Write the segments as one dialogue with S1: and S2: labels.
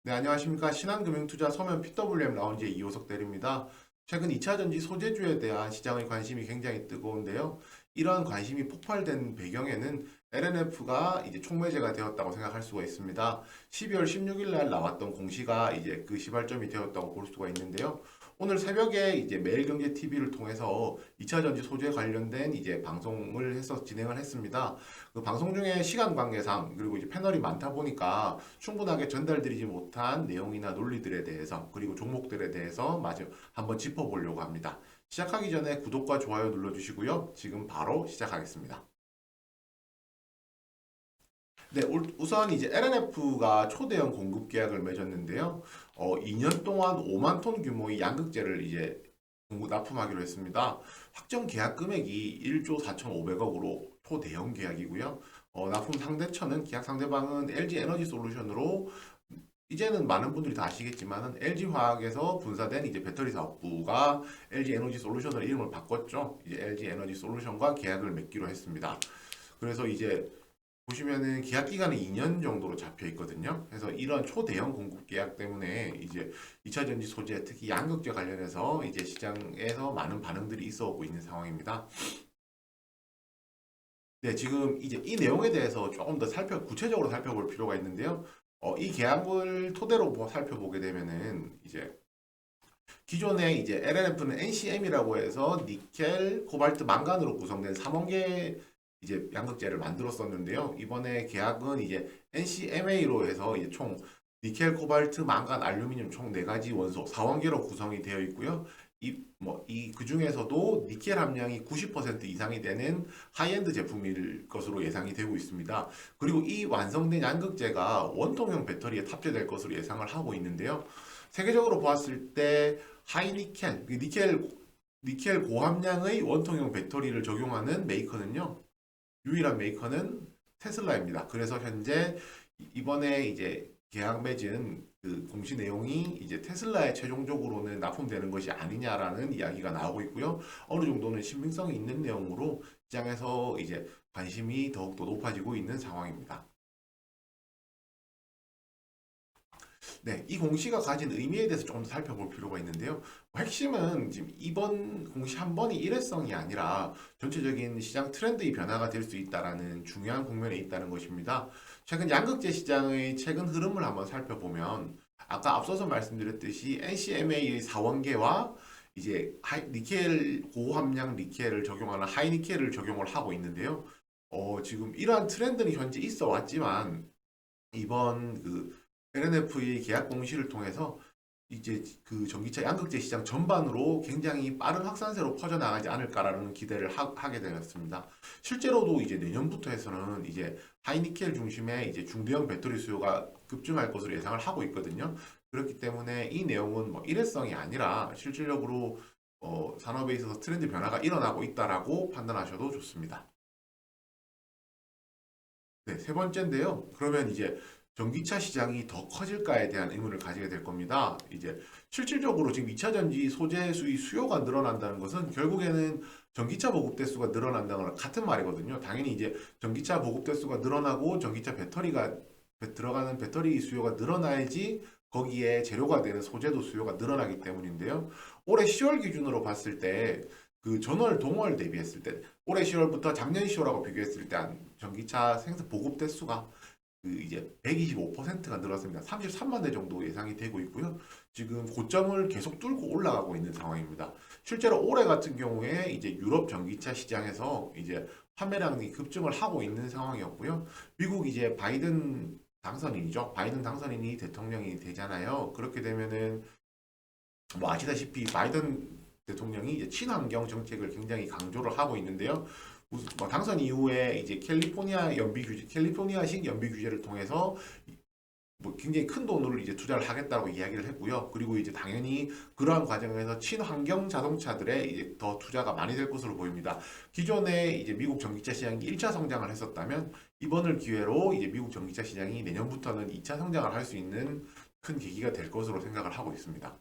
S1: 네, 안녕하십니까. 신한금융투자 서면 PWM 라운지의 이호석 대리입니다. 최근 2차전지 소재주에 대한 시장의 관심이 굉장히 뜨거운데요. 이러한 관심이 폭발된 배경에는 LNF가 이제 촉매제가 되었다고 생각할 수가 있습니다. 12월 16일 날 나왔던 공시가 이제 그 시발점이 되었다고 볼 수가 있는데요. 오늘 새벽에 이제 매일경제 TV를 통해서 2차전지 소재 관련된 이제 방송을 해서 진행을 했습니다. 그 방송 중에 시간 관계상 그리고 이제 패널이 많다 보니까 충분하게 전달드리지 못한 내용이나 논리들에 대해서 그리고 종목들에 대해서 마저 한번 짚어보려고 합니다. 시작하기 전에 구독과 좋아요 눌러주시고요. 지금 바로 시작하겠습니다. 네, 우선 이제 LNF가 초대형 공급 계약을 맺었는데요. 2년 동안 5만 톤 규모의 양극재를 이제 납품하기로 했습니다. 확정 계약 금액이 1조 4,500억으로 초대형 계약이고요. 납품 상대처는 계약 상대방은 LG 에너지 솔루션으로 이제는 많은 분들이 다 아시겠지만은 LG 화학에서 분사된 이제 배터리 사업부가 LG 에너지 솔루션으로 이름을 바꿨죠. 이제 LG 에너지 솔루션과 계약을 맺기로 했습니다. 그래서 이제 보시면은 계약 기간이 2년 정도로 잡혀 있거든요. 그래서 이런 초대형 공급 계약 때문에 이제 2차 전지 소재, 특히 양극재 관련해서 이제 시장에서 많은 반응들이 있어 오고 있는 상황입니다. 네, 지금 이제 이 내용에 대해서 조금 더 구체적으로 살펴볼 필요가 있는데요. 이 계약을 토대로 살펴보게 되면은 이제 기존에 이제 LNF는 NCM이라고 해서 니켈, 코발트, 망간으로 구성된 3원계 이제 양극재를 만들었었는데요. 이번에 계약은 이제 NCMA로 해서 이제 총 니켈, 코발트, 망간, 알루미늄 총 4가지 원소 4원계로 구성이 되어 있고요. 그 중에서도 니켈 함량이 90% 이상이 되는 하이엔드 제품일 것으로 예상이 되고 있습니다. 그리고 이 완성된 양극재가 원통형 배터리에 탑재될 것으로 예상을 하고 있는데요. 세계적으로 보았을 때 하이니켈, 니켈 고함량의 원통형 배터리를 적용하는 메이커는요. 유일한 메이커는 테슬라입니다. 그래서 현재 이번에 이제 계약 맺은 그 공시 내용이 이제 테슬라에 최종적으로는 납품되는 것이 아니냐라는 이야기가 나오고 있고요. 어느 정도는 신빙성이 있는 내용으로 시장에서 이제 관심이 더욱더 높아지고 있는 상황입니다. 네, 이 공시가 가진 의미에 대해서 조금 더 살펴볼 필요가 있는데요. 핵심은 지금 이번 공시 한 번이 일회성이 아니라 전체적인 시장 트렌드의 변화가 될 수 있다라는 중요한 국면에 있다는 것입니다. 최근 양극재 시장의 최근 흐름을 한번 살펴보면 아까 앞서서 말씀드렸듯이 NCMA의 4원계와 이제 니켈 고함량 니켈을 적용하는 하이니켈을 적용을 하고 있는데요. 지금 이러한 트렌드는 현재 있어 왔지만 이번 그 LNF의 계약 공시를 통해서 이제 그 전기차 양극재 시장 전반으로 굉장히 빠른 확산세로 퍼져나가지 않을까라는 기대를 하게 되었습니다. 실제로도 이제 내년부터 해서는 이제 하이니켈 중심의 이제 중대형 배터리 수요가 급증할 것으로 예상을 하고 있거든요. 그렇기 때문에 이 내용은 뭐 일회성이 아니라 실질적으로 산업에 있어서 트렌드 변화가 일어나고 있다라고 판단하셔도 좋습니다. 네, 세 번째인데요. 그러면 이제 전기차 시장이 더 커질까에 대한 의문을 가지게 될 겁니다. 이제 실질적으로 지금 2차 전지 소재 수의 수요가 늘어난다는 것은 결국에는 전기차 보급 대수가 늘어난다는 거랑 같은 말이거든요. 당연히 이제 전기차 보급 대수가 늘어나고 전기차 배터리가 들어가는 배터리 수요가 늘어나야지 거기에 재료가 되는 소재도 수요가 늘어나기 때문인데요. 올해 10월 기준으로 봤을 때 그 전월 동월 대비했을 때 올해 10월부터 작년 10월하고 비교했을 때 한 전기차 생산 보급 대수가 그 이제 125%가 늘었습니다. 33만 대 정도 예상이 되고 있고요. 지금 고점을 계속 뚫고 올라가고 있는 상황입니다. 실제로 올해 같은 경우에 이제 유럽 전기차 시장에서 이제 판매량이 급증을 하고 있는 상황이었고요. 미국 이제 바이든 당선인이죠. 바이든 당선인이 대통령이 되잖아요. 그렇게 되면은 뭐 아시다시피 바이든 대통령이 이제 친환경 정책을 굉장히 강조를 하고 있는데요. 뭐 당선 이후에 이제 캘리포니아식 연비 규제를 통해서 뭐 굉장히 큰 돈을 이제 투자를 하겠다고 이야기를 했고요. 그리고 이제 당연히 그러한 과정에서 친환경 자동차들에 이제 더 투자가 많이 될 것으로 보입니다. 기존에 이제 미국 전기차 시장이 1차 성장을 했었다면 이번을 기회로 이제 미국 전기차 시장이 내년부터는 2차 성장을 할 수 있는 큰 계기가 될 것으로 생각을 하고 있습니다.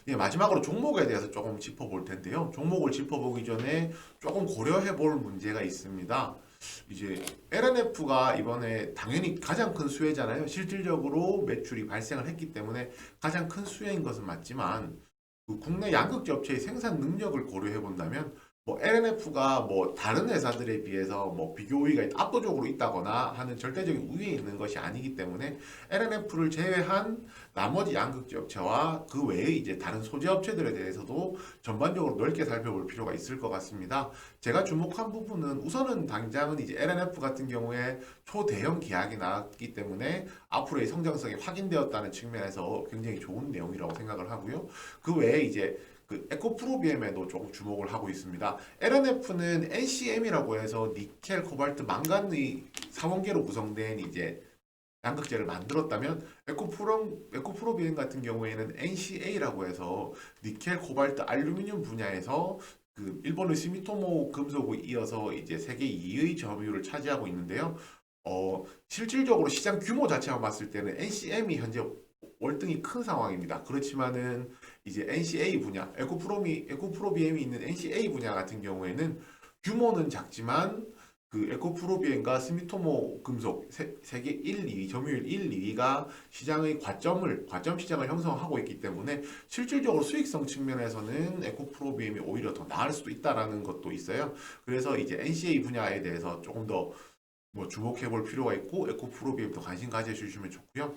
S1: 예, 마지막으로 종목에 대해서 조금 짚어볼 텐데요. 종목을 짚어보기 전에 조금 고려해 볼 문제가 있습니다. 이제 LNF가 이번에 당연히 가장 큰 수혜잖아요. 실질적으로 매출이 발생을 했기 때문에 가장 큰 수혜인 것은 맞지만 그 국내 양극재 업체의 생산 능력을 고려해 본다면 뭐 LNF가 뭐 다른 회사들에 비해서 뭐 비교 우위가 압도적으로 있다거나 하는 절대적인 우위에 있는 것이 아니기 때문에 LNF를 제외한 나머지 양극재 업체와 그 외에 이제 다른 소재 업체들에 대해서도 전반적으로 넓게 살펴볼 필요가 있을 것 같습니다. 제가 주목한 부분은 우선은 당장은 이제 LNF 같은 경우에 초대형 계약이 나왔기 때문에 앞으로의 성장성이 확인되었다는 측면에서 굉장히 좋은 내용이라고 생각을 하고요. 그 외에 이제 그 에코프로비엠에도 조금 주목을 하고 있습니다. LNF는 NCM이라고 해서 니켈, 코발트, 망간의 사원계로 구성된 이제 양극재를 만들었다면 에코프로비엠 같은 경우에는 NCA라고 해서 니켈, 코발트, 알루미늄 분야에서 그 일본의 스미토모 금속에 이어서 이제 세계 2의 점유율을 차지하고 있는데요. 실질적으로 시장 규모 자체만 봤을 때는 NCM이 현재 월등히 큰 상황입니다. 그렇지만은 이제 NCA 분야, 에코프로비엠이 있는 NCA 분야 같은 경우에는 규모는 작지만 그 에코프로비엠과 스미토모 금속 세계 1, 2위, 점유율 1, 2위가 시장의 과점 시장을 형성하고 있기 때문에 실질적으로 수익성 측면에서는 에코프로비엠이 오히려 더 나을 수도 있다라는 것도 있어요. 그래서 이제 NCA 분야에 대해서 조금 더 뭐 주목해 볼 필요가 있고 에코프로비엠도 관심 가져주시면 좋고요.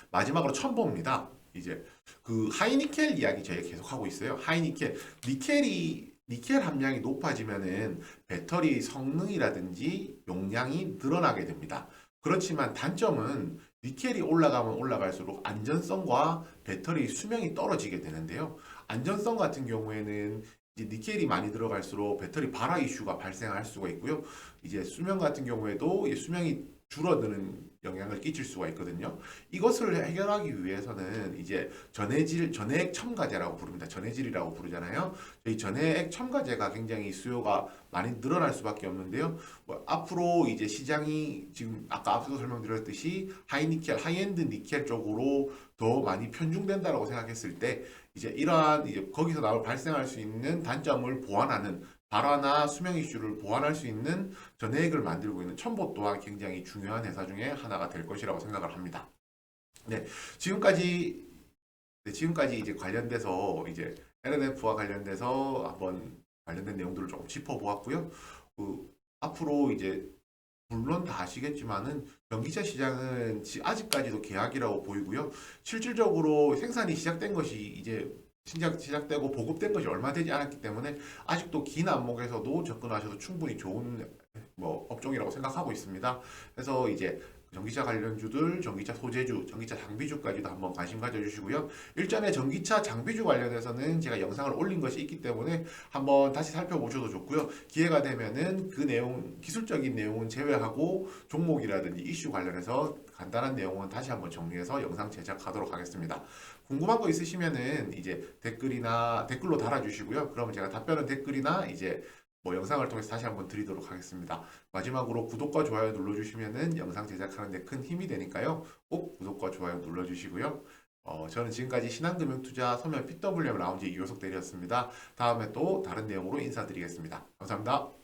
S1: 마지막으로 첨보입니다. 이제 그 하이니켈 이야기 저희가 계속 하고 있어요. 하이니켈, 니켈 함량이 높아지면은 배터리 성능이라든지 용량이 늘어나게 됩니다. 그렇지만 단점은 니켈이 올라가면 올라갈수록 안전성과 배터리 수명이 떨어지게 되는데요. 안전성 같은 경우에는 이제 니켈이 많이 들어갈수록 배터리 발화 이슈가 발생할 수가 있고요. 이제 수명 같은 경우에도 이 수명이 줄어드는 영향을 끼칠 수가 있거든요. 이것을 해결하기 위해서는 이제 전해액 첨가제라고 부릅니다. 전해질이라고 부르잖아요. 이 전해액 첨가제가 굉장히 수요가 많이 늘어날 수밖에 없는데요. 뭐 앞으로 이제 시장이 지금 아까 앞서 설명드렸듯이 하이엔드 니켈 쪽으로 더 많이 편중된다라고 생각했을 때 이제 이러한 이제 거기서 발생할 수 있는 단점을 보완하는 발화나 수명 이슈를 보완할 수 있는 전해액을 만들고 있는 첨보 또한 굉장히 중요한 회사 중에 하나가 될 것이라고 생각을 합니다. 네, 지금까지 지금까지 이제 관련돼서 이제 LNF와 관련돼서 한번 관련된 내용들을 조금 짚어보았고요. 앞으로 이제 물론 다 아시겠지만은 전기차 시장은 아직까지도 계약이라고 보이고요. 실질적으로 생산이 시작된 것이 이제 시작되고 보급된 것이 얼마 되지 않았기 때문에 아직도 긴 안목에서도 접근하셔도 충분히 좋은 뭐 업종이라고 생각하고 있습니다. 그래서 이제 전기차 관련주들, 전기차 소재주, 전기차 장비주까지도 한번 관심 가져주시고요. 일전에 전기차 장비주 관련해서는 제가 영상을 올린 것이 있기 때문에 한번 다시 살펴보셔도 좋고요. 기회가 되면은 그 내용, 기술적인 내용은 제외하고 종목이라든지 이슈 관련해서 간단한 내용은 다시 한번 정리해서 영상 제작하도록 하겠습니다. 궁금한 거 있으시면은 이제 댓글로 달아주시고요. 그러면 제가 답변은 댓글이나 이제 뭐 영상을 통해서 다시 한번 드리도록 하겠습니다. 마지막으로 구독과 좋아요 눌러주시면은 영상 제작하는 데 큰 힘이 되니까요. 꼭 구독과 좋아요 눌러주시고요. 저는 지금까지 신한금융투자 서면 PWM 라운지 이효석 대리였습니다. 다음에 또 다른 내용으로 인사드리겠습니다. 감사합니다.